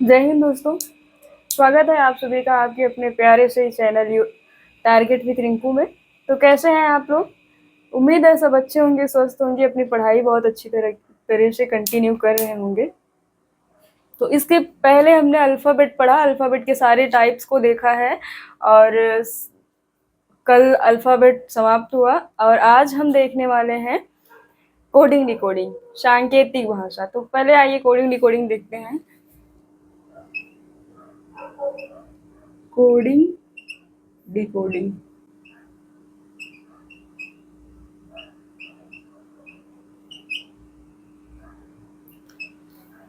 जय हिंद दोस्तों। स्वागत है आप सभी का आपके अपने प्यारे से चैनल टारगेट विद रिंकू में। तो कैसे हैं आप लोग? उम्मीद है सब अच्छे होंगे, स्वस्थ होंगे, अपनी पढ़ाई बहुत अच्छी तरह से कंटिन्यू कर रहे होंगे। तो इसके पहले हमने अल्फ़ाबेट पढ़ा, अल्फ़ाबेट के सारे टाइप्स को देखा है और कल अल्फ़ाबेट समाप्त हुआ और आज हम देखने वाले हैं कोडिंग डिकोडिंग, सांकेतिक भाषा। तो पहले आइए कोडिंग डिकोडिंग देखते हैं। Coding decoding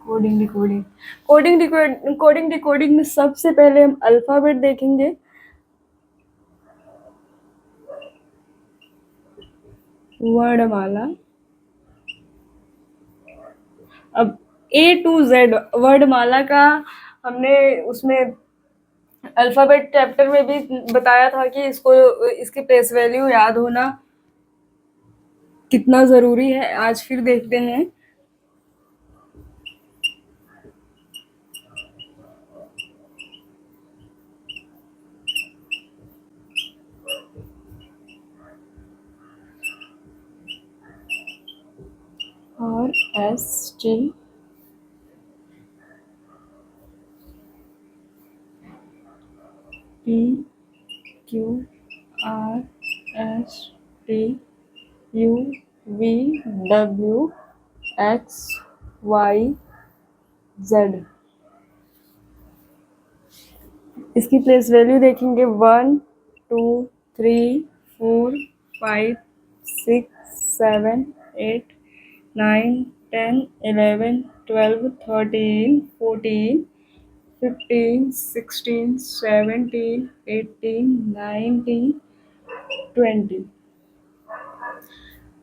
coding decoding coding decoding में सबसे पहले हम अल्फाबेट देखेंगे। वर्णमाला। अब ए टू जेड वर्णमाला का हमने उसमें अल्फाबेट चैप्टर में भी बताया था कि इसको इसकी प्लेस वैल्यू याद होना कितना जरूरी है। आज फिर देखते हैं। और S T P Q R S T U V W X Y Z. इसकी प्लेस वैल्यू देखेंगे 1 2 3 4 5 6 7 8 9 10 11 12 13 14 15 16 17 18 19 20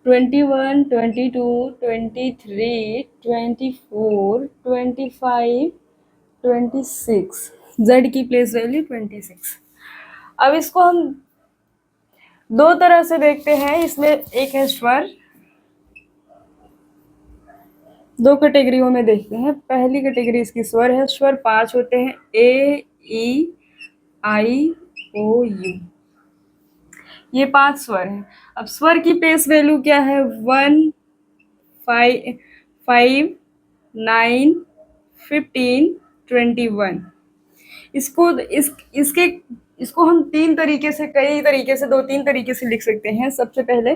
21 22 23 24 25 26। जेड की प्लेस वैल्यू 26। अब इसको हम दो तरह से देखते हैं। इसमें एक है स्वर, दो कैटेगरियों में देखते हैं। पहली कैटेगरी इसकी स्वर है। स्वर 5 होते हैं, ए ई आई ओ यू। ये 5 स्वर हैं। अब स्वर की प्लेस वैल्यू क्या है? 1 5 9 15 21। इसको हम तीन तरीके से, कई तरीके से, दो तीन तरीके से लिख सकते हैं। सबसे पहले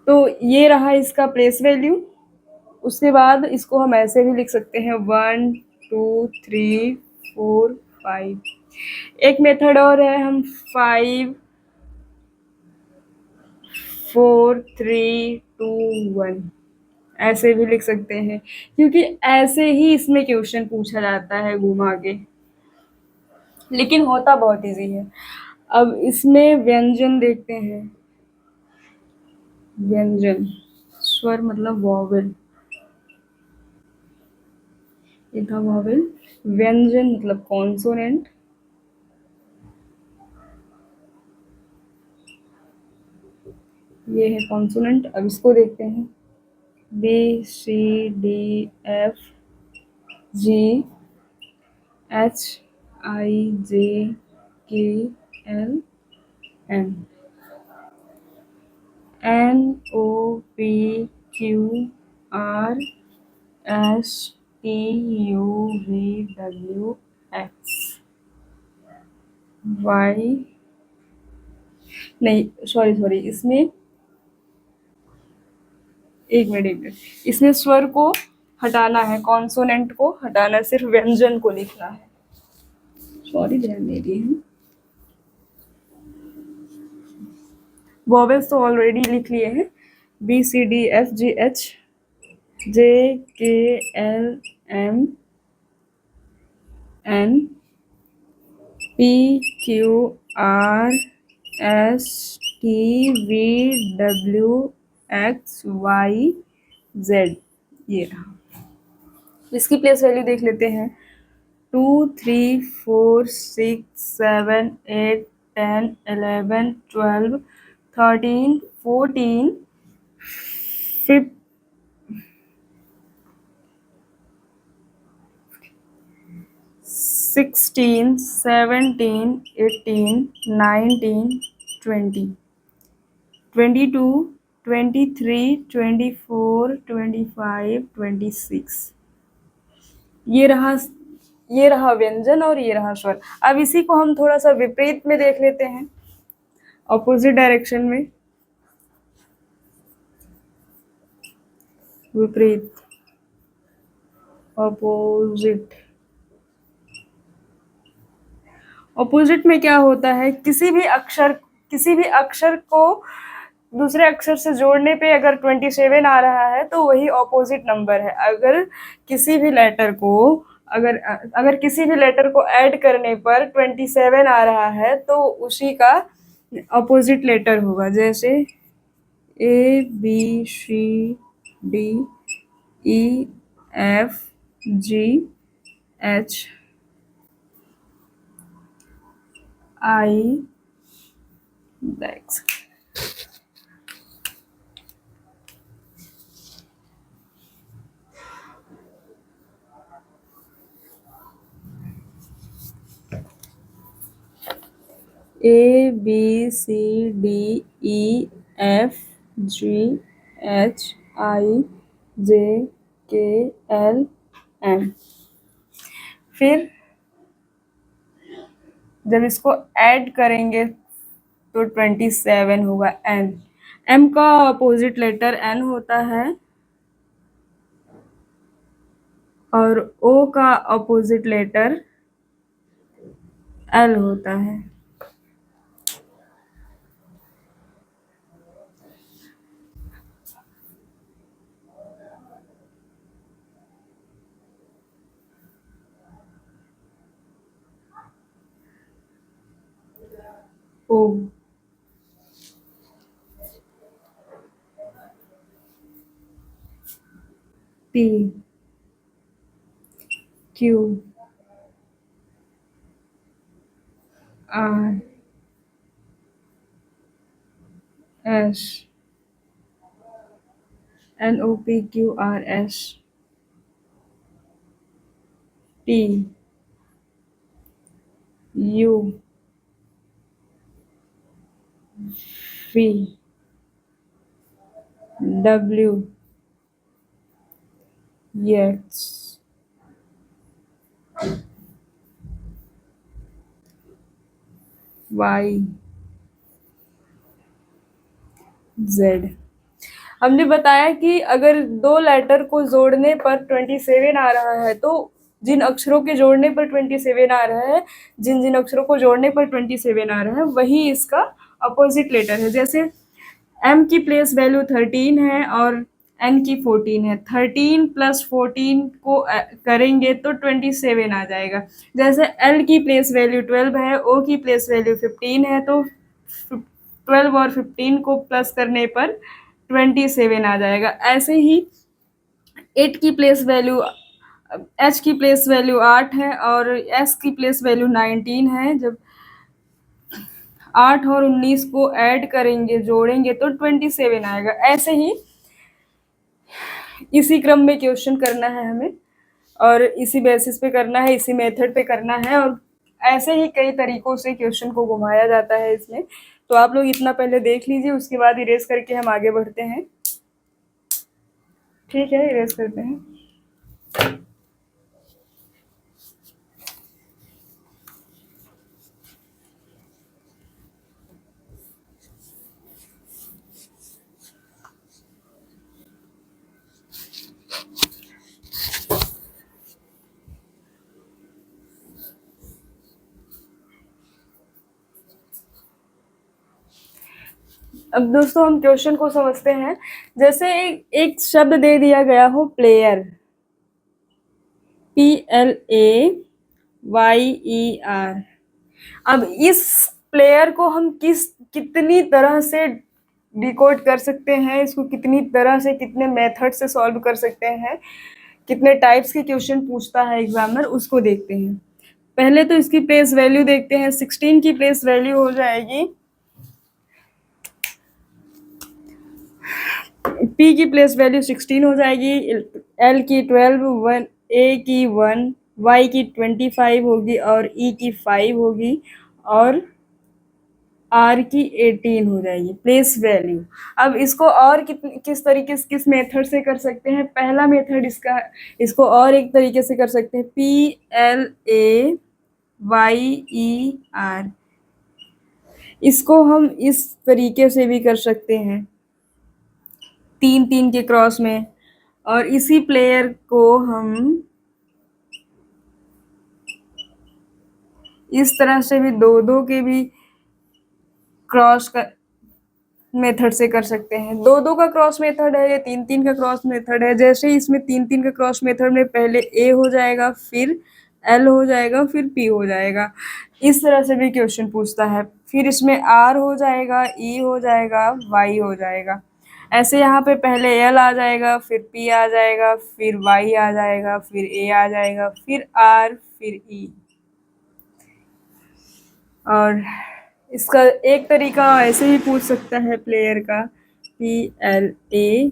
तो ये रहा इसका प्लेस वैल्यू। उसके बाद इसको हम ऐसे भी लिख सकते हैं 1 2 3 4 5। एक मेथड और है, हम 5 4 3 2 1 ऐसे भी लिख सकते हैं, क्योंकि ऐसे ही इसमें क्वेश्चन पूछा जाता है घुमा के, लेकिन होता बहुत इजी है। अब इसमें व्यंजन देखते हैं। व्यंजन, स्वर मतलब वॉवेल, ये था वॉवेल। व्यंजन मतलब कॉन्सोनेंट। ये है कॉन्सोनेंट। अब इसको देखते हैं। B C D F G H I J K L M N O P Q R S T U V W X Y. नहीं, सॉरी, इसमें एक मिनट, इसमें स्वर को हटाना है, कॉन्सोनेंट को हटाना है, सिर्फ व्यंजन को लिखना है। सॉरी, ध्यान दे दिए हैं। वॉवेल्स तो ऑलरेडी लिख लिए हैं। B C D F G H J K L M N P Q R S T V W X Y Z. ये रहा। इसकी प्लेस वैल्यू देख लेते हैं। 2 3 4 6 7 8 10 11 12 13 14 15 16, 17, 18, 19, 20, 22, 23, 24, 25, 26। ये रहा व्यंजन और ये रहा स्वर। अब इसी को हम थोड़ा सा विपरीत में देख लेते हैं, ऑपोजिट डायरेक्शन में। विपरीत, ऑपोजिट। ऑपोजिट में क्या होता है, किसी भी अक्षर को दूसरे अक्षर से जोड़ने पे अगर 27 आ रहा है तो वही ऑपोजिट नंबर है। अगर किसी भी लेटर को ऐड करने पर 27 आ रहा है तो उसी का ऑपोजिट लेटर होगा। जैसे ABCDEFGHI, next ABCDEFGHIJKLM। फिर जब इसको ऐड करेंगे तो 27 होगा। M का अपोजिट लेटर N होता है और O का अपोजिट लेटर L होता है। O, P, Q, R, S, NOPQRS, T, U, V, W, X, Y, Z। हमने बताया कि अगर दो लेटर को जोड़ने पर 27 आ रहा है तो जिन अक्षरों के जोड़ने पर 27 आ रहा है, जिन अक्षरों को जोड़ने पर 27 आ रहा है वही इसका अपोजिट लेटर है। जैसे M की प्लेस वैल्यू 13 है और N की 14 है। 13 प्लस 14 को करेंगे तो 27 आ जाएगा। जैसे L की प्लेस वैल्यू 12 है, O की प्लेस वैल्यू 15 है, तो 12 और 15 को प्लस करने पर 27 आ जाएगा। ऐसे ही 8 की प्लेस वैल्यू H की प्लेस वैल्यू 8 है और S की प्लेस वैल्यू 19 है। जब 8 और 19 को ऐड करेंगे, जोड़ेंगे तो 27 आएगा। ऐसे ही इसी क्रम में क्वेश्चन करना है हमें और इसी बेसिस पे करना है, इसी मेथड पे करना है और ऐसे ही कई तरीकों से क्वेश्चन को घुमाया जाता है इसमें। तो आप लोग इतना पहले देख लीजिए, उसके बाद इरेज करके हम आगे बढ़ते हैं। ठीक है, इरेज करते हैं। अब दोस्तों हम क्वेश्चन को समझते हैं। जैसे एक शब्द दे दिया गया हो प्लेयर, PLAYER। अब इस प्लेयर को हम कितनी तरह से डिकोड कर सकते हैं, इसको कितनी तरह से, कितने मेथड से सॉल्व कर सकते हैं, कितने टाइप्स के क्वेश्चन पूछता है एग्जामिनर, उसको देखते हैं। पहले तो इसकी प्लेस वैल्यू देखते हैं। 16 की प्लेस वैल्यू हो जाएगी, P की प्लेस वैल्यू 16 हो जाएगी, L की 12, A की 1, y की 25 होगी और e की 5 होगी और r की 18 हो जाएगी प्लेस वैल्यू। अब इसको और किस तरीके से, किस मेथड से कर सकते हैं? पहला मेथड इसका, इसको और एक तरीके से कर सकते हैं, PLAYER। इसको हम इस तरीके से भी कर सकते हैं, 3-3 के क्रॉस में, और इसी प्लेयर को हम इस तरह से भी 2-2 के भी क्रॉस का मेथड से कर सकते हैं। 2-2 का क्रॉस मेथड है, या 3-3 का क्रॉस मेथड है। जैसे इसमें 3-3 का क्रॉस मेथड में पहले ए हो जाएगा, फिर एल हो जाएगा, फिर पी हो जाएगा। इस तरह से भी क्वेश्चन पूछता है। फिर इसमें आर हो जाएगा, ई हो जाएगा, वाई हो जाएगा। ऐसे यहाँ पे पहले एल आ जाएगा, फिर पी आ जाएगा, फिर वाई आ जाएगा, फिर ए आ जाएगा, फिर आर, फिर ई। और इसका एक तरीका ऐसे ही पूछ सकता है प्लेयर का, PLAYER।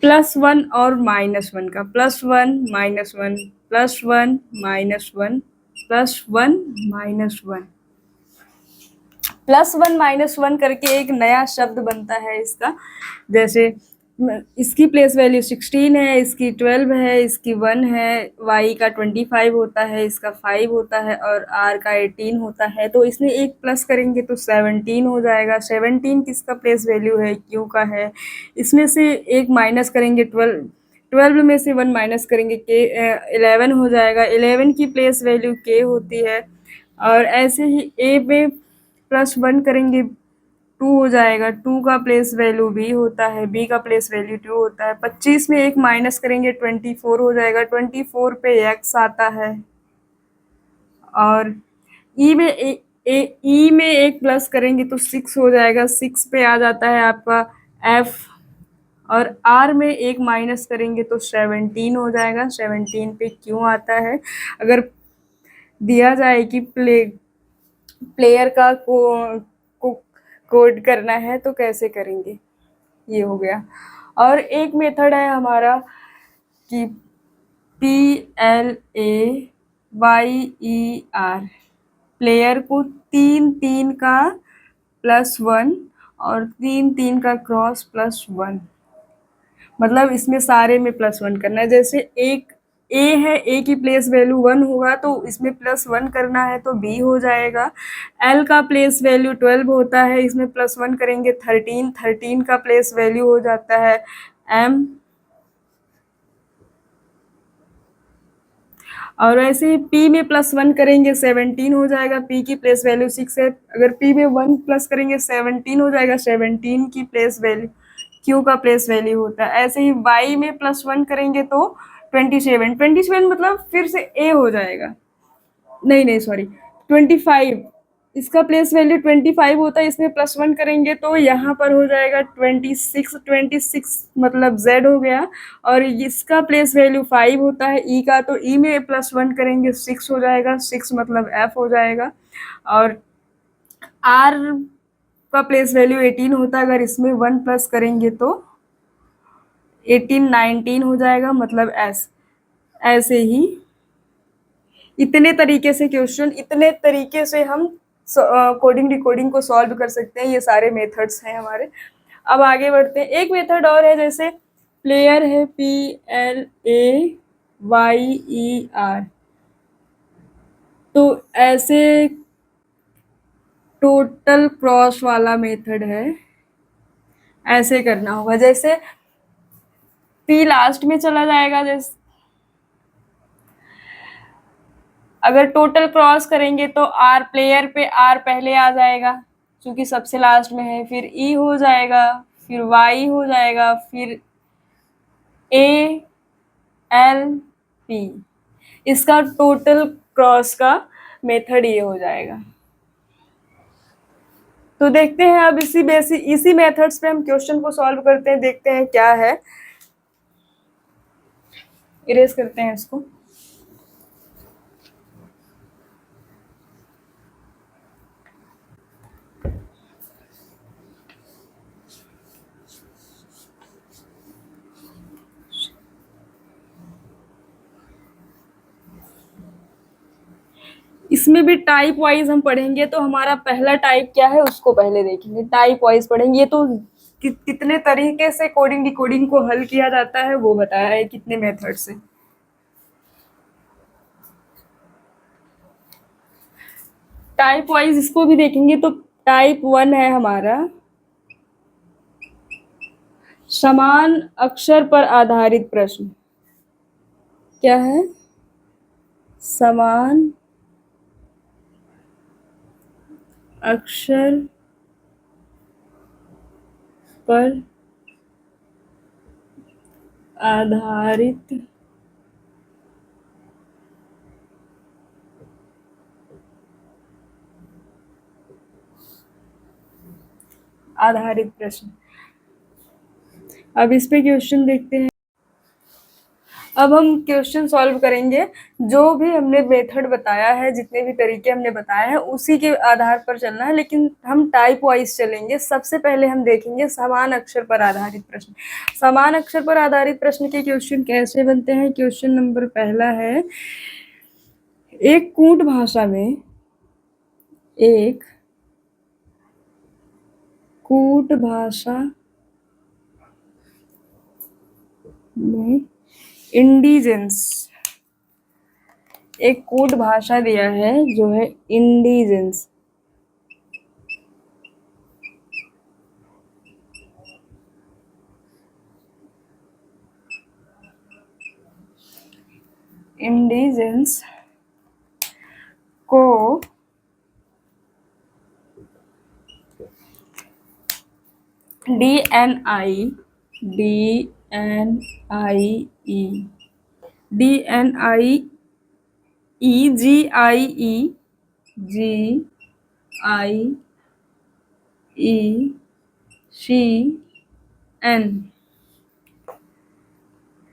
+1 और -1 का, +1 -1 +1 -1 +1 -1 +1 करके एक नया शब्द बनता है इसका। जैसे इसकी प्लेस वैल्यू 16 है, इसकी 12 है, इसकी 1 है, y का 25 होता है, इसका 5 होता है और r का 18 होता है। तो इसमें एक प्लस करेंगे तो 17 हो जाएगा। 17 किसका प्लेस वैल्यू है? q का है। इसमें से एक माइनस करेंगे 12, 12 में से 1 माइनस करेंगे k, 11 हो जाएगा। 11 की प्लेस वैल्यू k होती है। और ऐसे ही a पे +1 करेंगे 2 हो जाएगा, 2 का प्लेस वैल्यू b होता है, b का प्लेस वैल्यू 2 होता है। 25 में एक माइनस करेंगे 24 हो जाएगा, 24 पे x आता है। और e में e में एक प्लस करेंगे तो 6 हो जाएगा, 6 पे आ जाता है आपका f। और r में एक माइनस करेंगे तो 17 हो जाएगा, 17 पे q आता है। अगर दिया जाए कि प्लेयर का को कोड करना है तो कैसे करेंगे? ये हो गया। और एक मेथड है हमारा कि PLAYER, प्लेयर को 3-3 का +1 और 3-3 का क्रॉस +1, मतलब इसमें सारे में +1 करना है। जैसे एक ए है, ए की प्लेस वैल्यू 1 होगा तो इसमें +1 करना है तो बी हो जाएगा। एल का प्लेस वैल्यू 12 होता है, इसमें +1 करेंगे 13, 13 का प्लेस वैल्यू हो जाता है एम। और ऐसे ही पी में +1 करेंगे 17 हो जाएगा, पी की प्लेस वैल्यू 6 है। अगर पी में 1 प्लस करेंगे 17 हो जाएगा, 17 की प्लेस वैल्यू क्यू का प्लेस वैल्यू होता है। ऐसे ही वाई में +1 करेंगे तो 27, 27 मतलब फिर से ए हो जाएगा, नहीं नहीं सॉरी 25, इसका प्लेस वैल्यू 25 होता है, इसमें +1 करेंगे तो यहाँ पर हो जाएगा 26, 26 मतलब z हो गया। और इसका प्लेस वैल्यू 5 होता है ई का, तो ई में +1 करेंगे 6 हो जाएगा, 6 मतलब f हो जाएगा। और r का प्लेस वैल्यू 18 होता है, अगर इसमें 1 प्लस करेंगे तो 18, 19 हो जाएगा, मतलब s। ऐसे ही इतने तरीके से क्वेश्चन, इतने तरीके से हम कोडिंग डिकोडिंग को सॉल्व कर सकते हैं। ये सारे मेथड्स हैं हमारे। अब आगे बढ़ते हैं। एक मेथड और है, जैसे प्लेयर है PLAYER, तो ऐसे टोटल क्रॉस वाला मेथड है, ऐसे करना होगा। जैसे P लास्ट में चला जाएगा, जैसे अगर टोटल क्रॉस करेंगे तो आर, प्लेयर पे आर पहले आ जाएगा क्योंकि सबसे लास्ट में है, फिर ई हो जाएगा, फिर वाई हो जाएगा, फिर ए, एल, पी। इसका टोटल क्रॉस का मेथड ये हो जाएगा। तो देखते हैं अब इसी मेथड्स पे हम क्वेश्चन को सॉल्व करते हैं, देखते हैं क्या है। इरेज करते हैं इसको। इसमें भी टाइप वाइज हम पढ़ेंगे, तो हमारा पहला टाइप क्या है उसको पहले देखेंगे, टाइप वाइज पढ़ेंगे। ये तो कितने तरीके से कोडिंग डिकोडिंग को हल किया जाता है वो बताया है, कितने मेथड से। टाइप वाइज इसको भी देखेंगे। तो टाइप 1 है हमारा समान अक्षर पर आधारित प्रश्न। क्या है? समान अक्षर पर आधारित प्रश्न। अब इस पे क्वेश्चन देखते हैं। अब हम क्वेश्चन सॉल्व करेंगे। जो भी हमने मेथड बताया है, जितने भी तरीके हमने बताए हैं, उसी के आधार पर चलना है, लेकिन हम टाइप वाइज चलेंगे। सबसे पहले हम देखेंगे समान अक्षर पर आधारित प्रश्न। समान अक्षर पर आधारित प्रश्न के क्वेश्चन कैसे बनते हैं? क्वेश्चन नंबर पहला है, एक कूट भाषा में इंडिजेंस, एक कूट भाषा दिया है जो है इंडिजेंस। इंडिजेंस को DNI GIECN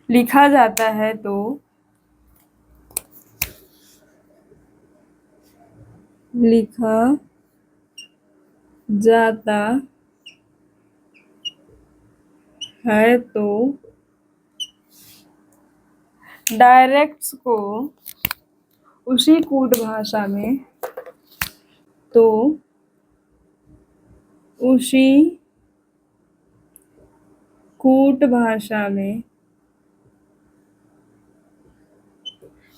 लिखा जाता है, तो लिखा जाता है तो डायरेक्ट्स को उसी कूट भाषा में, तो उसी कूट भाषा में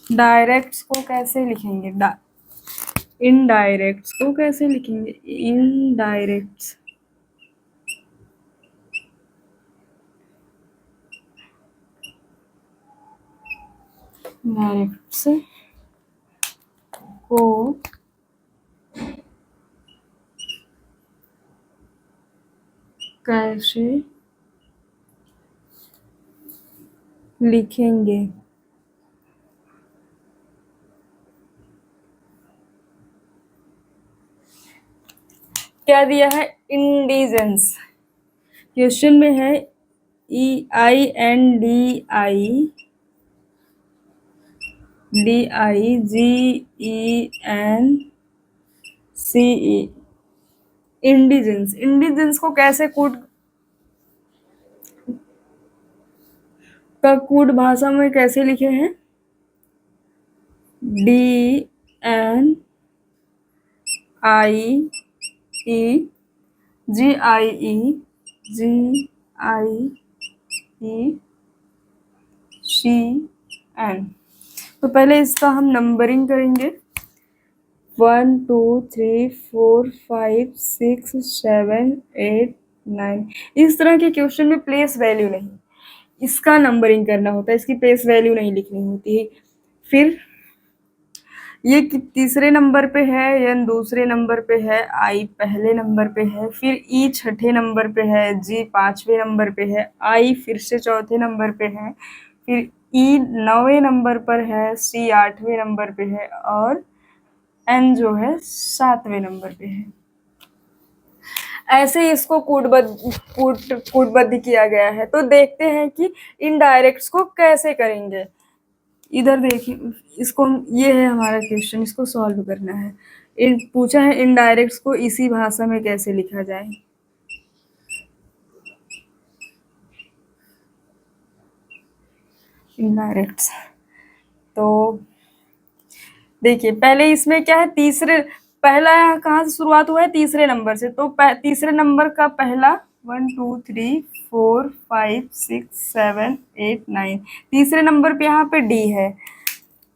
डायरेक्ट्स को कैसे लिखेंगे? इनडायरेक्ट्स को कैसे लिखेंगे? इनडायरेक्ट्स डायरेक्ट्स को कैसे लिखेंगे? क्या दिया है? इंडिजेंस। क्वेश्चन में है INDIGENCE इंडिजेंस। इंडिजेंस को कैसे कूट भाषा में कैसे लिखे हैं? DNIEGIECN। तो पहले इसका हम नंबरिंग करेंगे। 1 2 3 4 5 6 7 8 9। इस तरह के क्वेश्चन में प्लेस वैल्यू नहीं, इसका नंबरिंग करना होता है, इसकी प्लेस वैल्यू नहीं लिखनी होती है। फिर ये तीसरे नंबर पे है, एन दूसरे नंबर पे है, आई पहले नंबर पे है, फिर ई छठे नंबर पे है, जी पांचवें नंबर पे है, आई फिर से चौथे नंबर पे है, फिर ई 9वें नंबर पर है, सी 8वें नंबर पे है, और एन जो है 7वें नंबर पे है। ऐसे ही इसको कूटबद्ध किया गया है। तो देखते हैं कि इनडायरेक्ट्स को कैसे करेंगे। इधर देखिए, इसको ये है हमारा क्वेश्चन, इसको सॉल्व करना है। पूछा है इनडायरेक्ट्स को इसी भाषा में कैसे लिखा जाए। इनडायरेक्ट्स, तो देखिए पहले इसमें क्या है, तीसरे, पहला कहाँ से शुरुआत हुआ है, तीसरे नंबर से। तो तीसरे नंबर का पहला 1 2 3 4 5 6 7 8 9, तीसरे नंबर पे यहाँ पे डी है,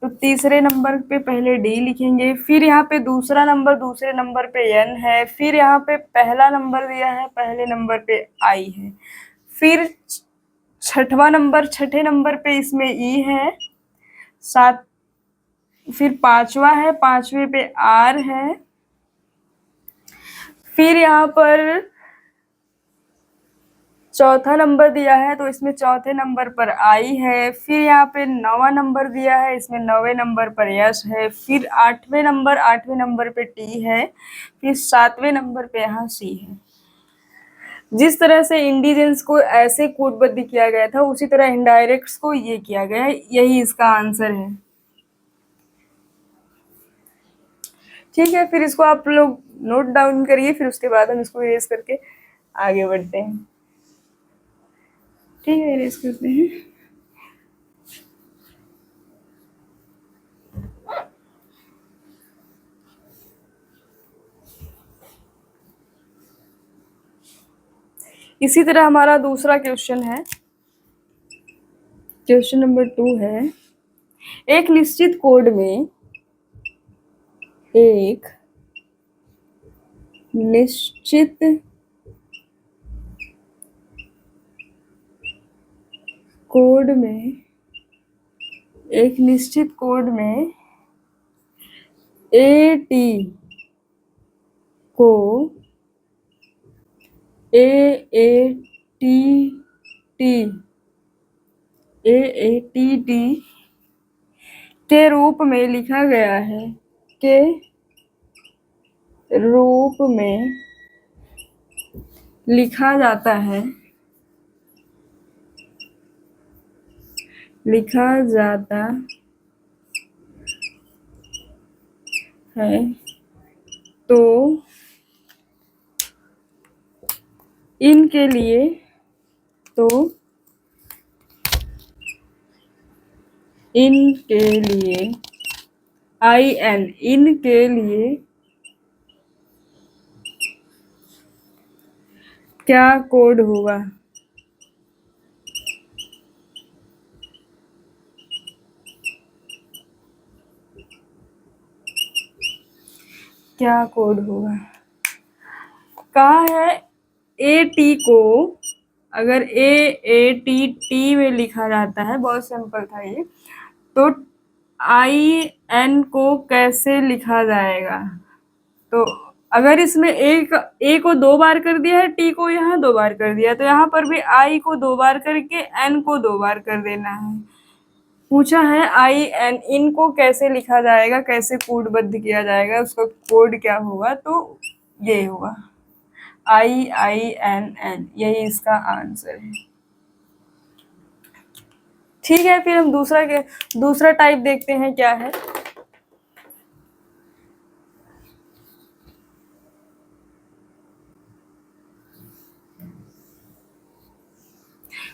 तो तीसरे नंबर पे पहले डी लिखेंगे। फिर यहाँ पे दूसरा नंबर, दूसरे नंबर पे एन है। फिर यहाँ पे पहला नंबर दिया है, पहले नंबर पे आई है। फिर छठवां नंबर, छठे नंबर पे इसमें ई है। सात, फिर पांचवा है, पांचवे पे आर है। फिर यहाँ पर चौथा नंबर दिया है, तो इसमें चौथे नंबर पर आई है। फिर यहाँ पे नौवां नंबर दिया है, इसमें नौवें नंबर पर यश है। फिर आठवें नंबर पे टी है। फिर सातवें नंबर पे यहाँ सी है। जिस तरह से इंडिजेंस को ऐसे कोडबद्ध किया गया था, उसी तरह इनडायरेक्ट्स को ये किया गया है। यही इसका आंसर है। ठीक है, फिर इसको आप लोग नोट डाउन करिए, फिर उसके बाद हम इसको इरेज करके आगे बढ़ते हैं। ठीक है, इरेज करते हैं। इसी तरह हमारा दूसरा क्वेश्चन है, क्वेश्चन नंबर 2 है, एक निश्चित कोड में एक निश्चित कोड में एक निश्चित कोड में ए टी को ए टी टी के रूप में लिखा गया है, के रूप में लिखा जाता है, लिखा जाता है, तो इनके लिए, तो इनके लिए IN, इनके लिए क्या कोड होगा? क्या कोड होगा? कहा है ए टी को, अगर ए टी टी में लिखा जाता है, बहुत सिंपल था ये, तो IN को कैसे लिखा जाएगा? तो अगर इसमें ए को 2 बार कर दिया है, टी को यहाँ 2 बार कर दिया, तो यहाँ पर भी आई को 2 बार करके एन को 2 बार कर देना है। पूछा है IN, इनको कैसे लिखा जाएगा, कैसे कोडबद्ध किया जाएगा, उसका कोड क्या होगा? तो ये होगा IINN, यही इसका आंसर है। ठीक है, फिर हम दूसरा टाइप देखते हैं क्या है।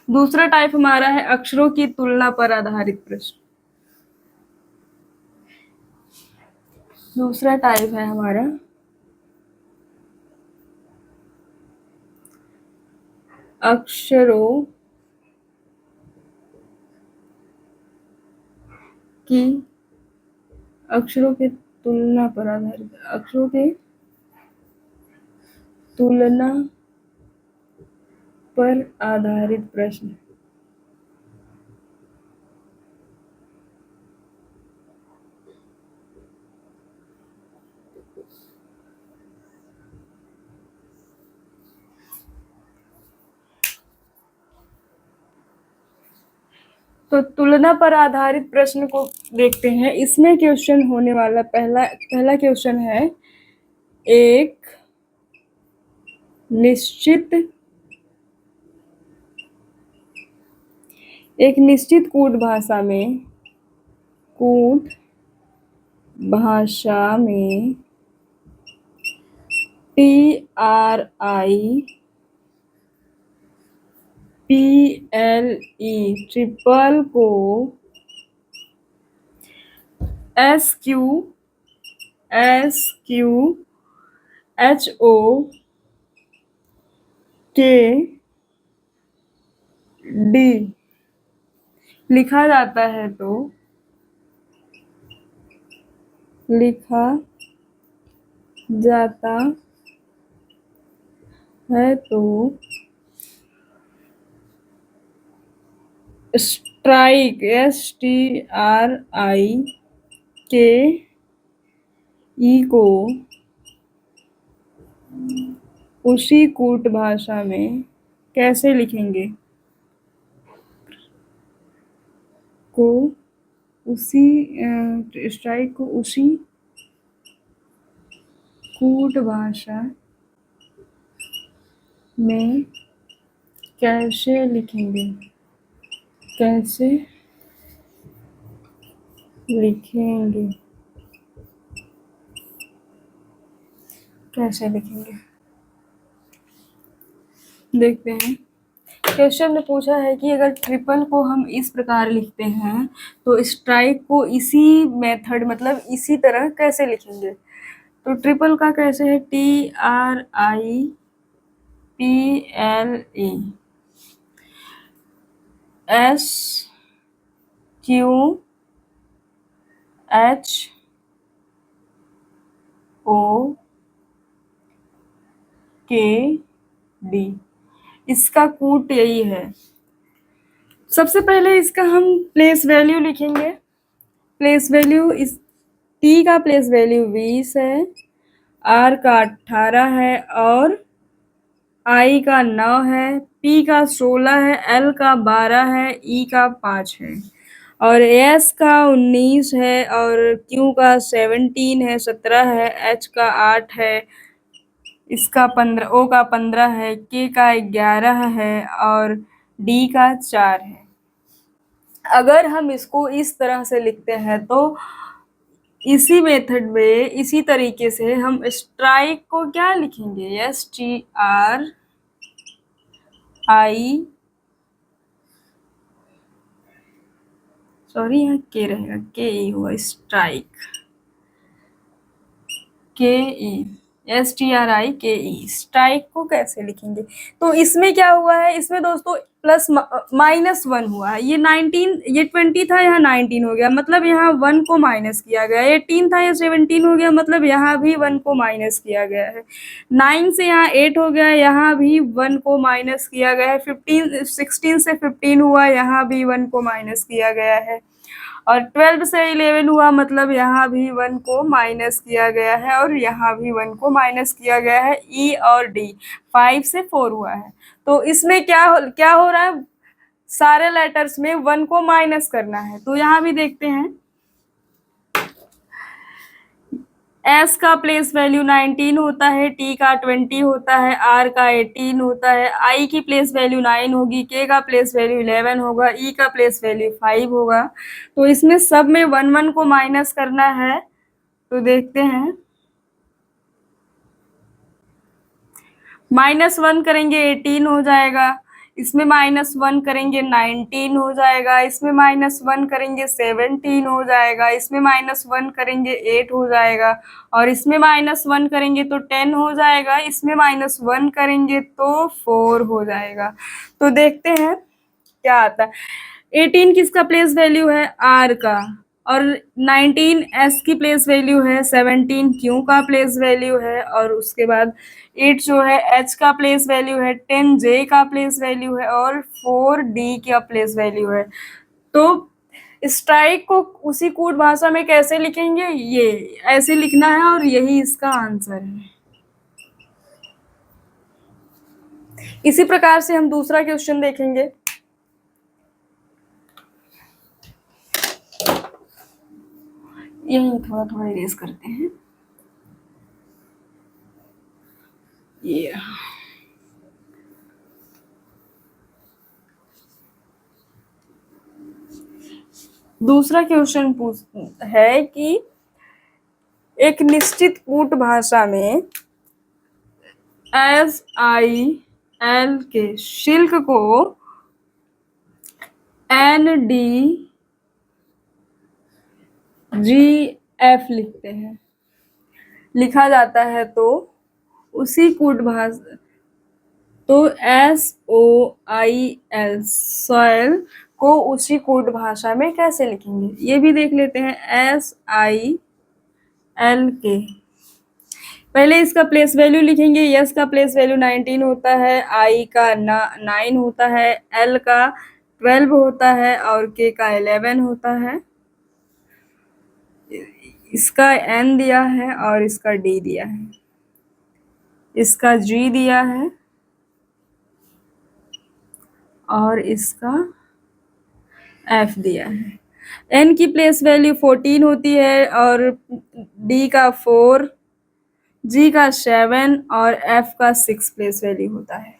दूसरा टाइप हमारा है अक्षरों की तुलना पर आधारित प्रश्न। दूसरा टाइप है हमारा अक्षरों के तुलना पर आधारित, अक्षरों के तुलना पर आधारित प्रश्न। तो तुलना पर आधारित प्रश्न को देखते हैं। इसमें क्वेश्चन होने वाला पहला क्वेश्चन है, एक निश्चित कूट भाषा में TRIPLE ट्रिपल को SQSQHOKD लिखा जाता है तो लिखा जाता है तो स्ट्राइक STRIKE को उसी कूट भाषा में कैसे लिखेंगे? को उसी स्ट्राइक को उसी कूट भाषा में कैसे लिखेंगे? कैसे लिखेंगे? कैसे लिखेंगे? देखते हैं। क्वेश्चन में पूछा है कि अगर ट्रिपल को हम इस प्रकार लिखते हैं तो स्ट्राइक को इसी मेथड मतलब इसी तरह कैसे लिखेंगे? तो ट्रिपल का कैसे है? TRIPLE इसका कूट यही है। सबसे पहले इसका हम प्लेस वैल्यू लिखेंगे। प्लेस वैल्यू इस T का प्लेस वैल्यू 20 है, R का 18 है और I का 9 है, P का 16 है, L का 12 है, E का 5 है और S का 19 है और Q का 17 है, 17 है, H का 8 है, इसका 15, O का 15 है, K का 11 है और D का 4 है। अगर हम इसको इस तरह से लिखते हैं तो इसी मेथड में इसी तरीके से हम स्ट्राइक को क्या लिखेंगे? यहाँ के रहेगा, के ई हुआ, स्ट्राइक STRIKE स्ट्राइक को कैसे लिखेंगे? तो इसमें क्या हुआ है? इसमें दोस्तों प्लस -1 हुआ है। ये 20 था, यहाँ 19 हो गया, मतलब यहाँ 1 को माइनस किया गया। 18 था, ये 17 हो गया, मतलब यहाँ भी 1 को माइनस किया गया है। 9 से यहाँ 8 हो गया, यहाँ भी 1 को माइनस किया गया है। 16 से 15 हुआ, यहाँ भी 1 को माइनस किया गया है और 12 से 11 हुआ, मतलब यहाँ भी 1 को माइनस किया गया है और यहाँ भी 1 को माइनस किया गया है। E और D 5 से 4 हुआ है। तो इसमें क्या हो रहा है? सारे लेटर्स में 1 को माइनस करना है। तो यहाँ भी देखते हैं। S का प्लेस वैल्यू 19 होता है, T का 20 होता है, R का 18 होता है, I की प्लेस वैल्यू 9 होगी, K का प्लेस वैल्यू 11 होगा, E का प्लेस वैल्यू 5 होगा। तो इसमें सब में 1 को माइनस करना है। तो देखते हैं, -1 करेंगे 18 हो जाएगा, इसमें -1 करेंगे 19 हो जाएगा, इसमें -1 करेंगे 17 हो जाएगा, इसमें -1 करेंगे 8 हो जाएगा और इसमें -1 करेंगे तो 10 हो जाएगा, इसमें -1 करेंगे तो 4 हो जाएगा। तो देखते हैं क्या आता है। 18 किसका प्लेस वैल्यू है? R का और 19 S की प्लेस वैल्यू है, 17 Q का प्लेस वैल्यू है और उसके बाद 8 जो है H का प्लेस वैल्यू है, 10 J का प्लेस वैल्यू है और 4 D का प्लेस वैल्यू है। तो स्ट्राइक को उसी कूट भाषा में कैसे लिखेंगे? ये ऐसे लिखना है और यही इसका आंसर है। इसी प्रकार से हम दूसरा क्वेश्चन देखेंगे। यही थोड़ा इरेज करते हैं। ये दूसरा क्वेश्चन है कि एक निश्चित कूट भाषा में SIL के शुल्क को ND GF लिखते हैं, लिखा जाता है तो उसी कूट भाषा, तो SOIL सॉयल को उसी कूट भाषा में कैसे लिखेंगे, ये भी देख लेते हैं। SIL के पहले इसका प्लेस वैल्यू लिखेंगे। यस का प्लेस वैल्यू 19 होता है, आई का 9 होता है, एल का 12 होता है और के का 11 होता है। इसका एन दिया है और इसका डी दिया है, इसका जी दिया है और इसका एफ दिया है। एन की प्लेस वैल्यू 14 होती है और डी का 4, जी का 7 और एफ का 6 प्लेस वैल्यू होता है।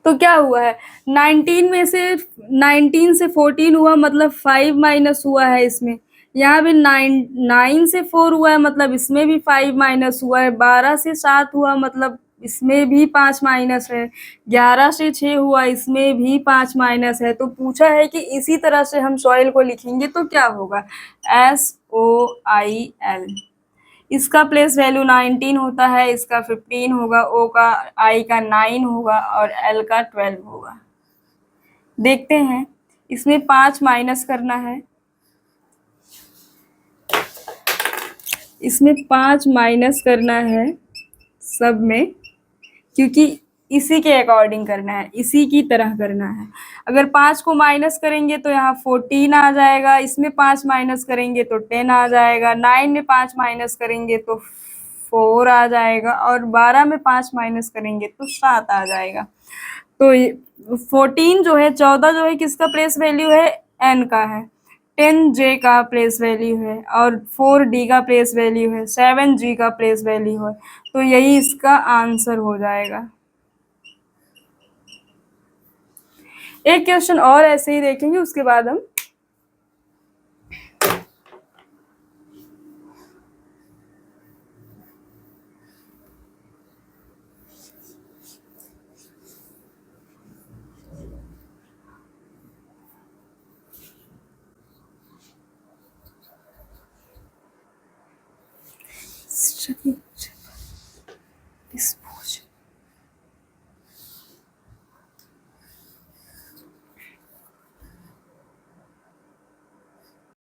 तो क्या हुआ है, 19 में से 19 से 14 हुआ मतलब 5 माइनस हुआ है इसमें। यहाँ भी 9 से 4 हुआ है मतलब इसमें भी 5 माइनस हुआ है। 12 से 7 हुआ मतलब इसमें भी 5 माइनस है। 11 से 6 हुआ इसमें भी 5 माइनस है। तो पूछा है कि इसी तरह से हम सॉइल को लिखेंगे तो क्या होगा, SOIL। इसका प्लेस वैल्यू 19 होता है, इसका 15 होगा, ओ का आई का 9 होगा और एल का 12 होगा। देखते हैं, इसमें 5 माइनस करना है, इसमें 5 माइनस करना है सब में, क्योंकि इसी के अकॉर्डिंग करना है, इसी की तरह करना है। अगर 5 को माइनस करेंगे तो यहाँ 14 आ जाएगा, इसमें 5 माइनस करेंगे तो 10 आ जाएगा, 9 में 5 माइनस करेंगे तो 4 आ जाएगा और 12 में 5 माइनस करेंगे तो 7 आ जाएगा। तो 14 जो है, 14 जो है किसका प्लेस वैल्यू है, एन का है। 10 जे का प्लेस वैल्यू है और 4 डी का प्लेस वैल्यू है, 7 जी का प्लेस वैल्यू है। तो यही इसका आंसर हो जाएगा। एक क्वेश्चन और ऐसे ही देखेंगे, उसके बाद हम